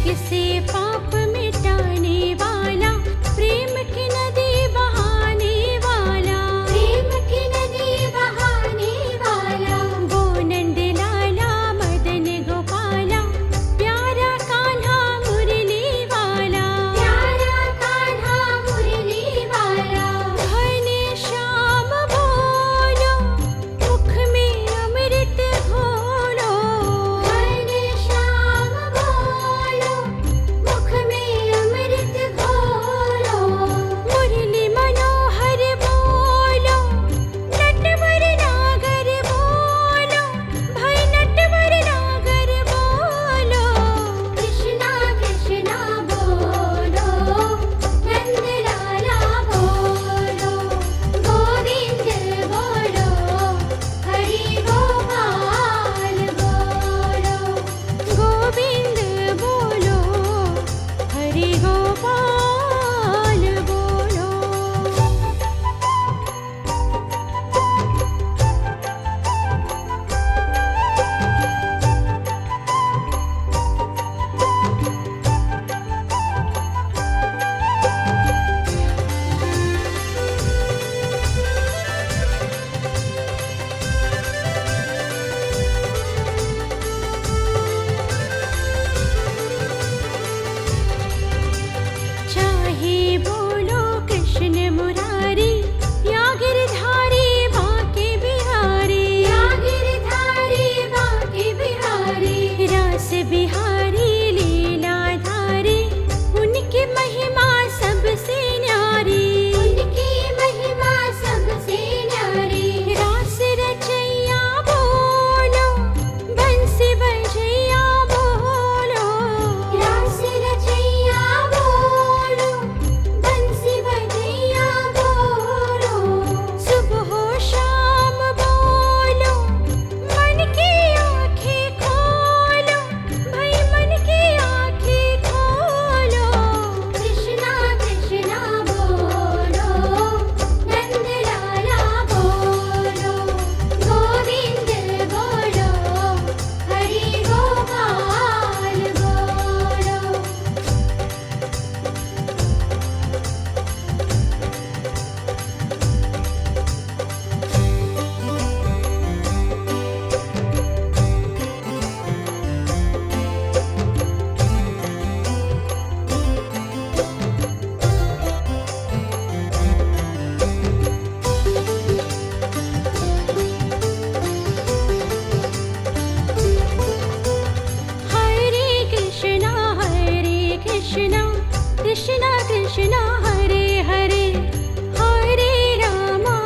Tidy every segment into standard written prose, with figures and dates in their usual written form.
से पाप मिटाने वाला, प्रेम की नदी बहाने वाला, प्रेम की नदी बहाने वाला, वो नंद लाला मदन गोपाला, प्यारा कान्हा मुरली वाला, प्यारा कान्हा मुरली वाला। घने श्याम बोलो, मुख में अमृत घोलो, घने श्याम बोलो, मुख में अमृत घोलो। मुरली मनोहर बोलो, नटवर नागर बोलो, भाई नटवर नागर बोलो। कृष्णा कृष्णा बोलो, नंद लाला बोलो, गोविंद बोलो, हरि गोपाल बोलो, गोविंद बोलो, हरि गोपाल बोलो। चाहे बोलो कृष्ण मुरारी, या गिरधारी बांके बिहारी, या गिरधारी बांके बिहारी। रास बिहारी लीलाधारी, उनकी महिमा सबसे न्यारी, उनकी महिमा सबसे न्यारी। रास रचैया बोलो, बंसी बजैया बोलो, रास रचैया बोलो, बंसी बजैया बोलो। सुबह शाम बोलो, मन की आँखें खोलो, भाई मन की आँखें खोलो। कृष्णा कृष्णा बोलो, नंद लाला बोलो, गोविंद बोलो, हरि गोपाल बोलो। हरे कृष्णा कृष्णा कृष्णा हरे हरे, हरे रामा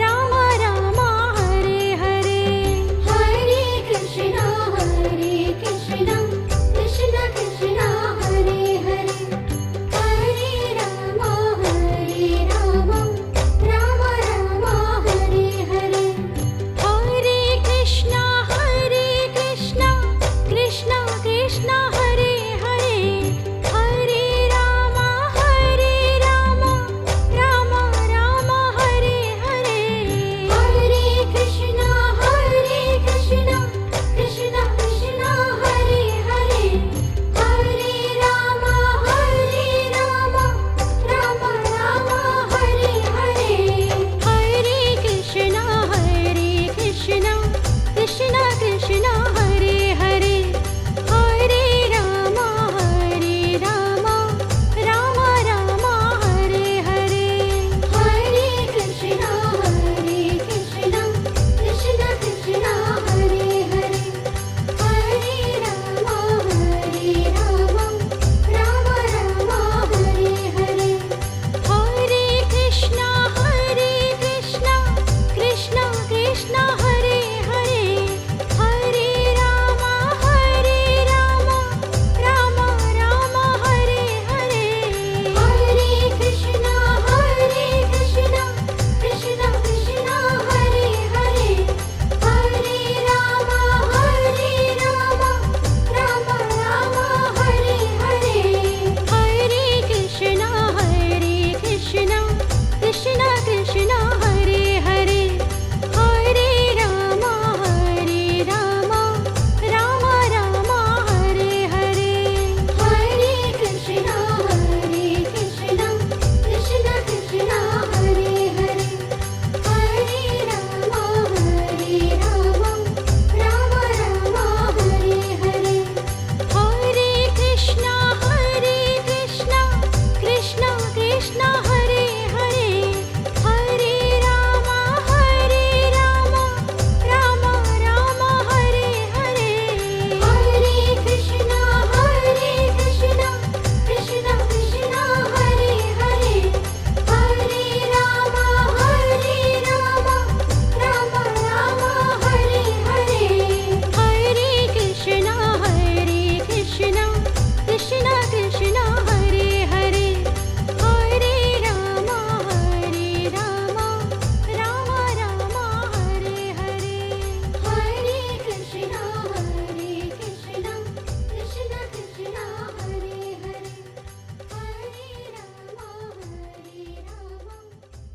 राम राम हरे हरे। हरे कृष्णा कृष्णा कृष्णा हरे हरे, हरे राम राम राम हरे हरे। हरे कृष्णा कृष्णा कृष्णा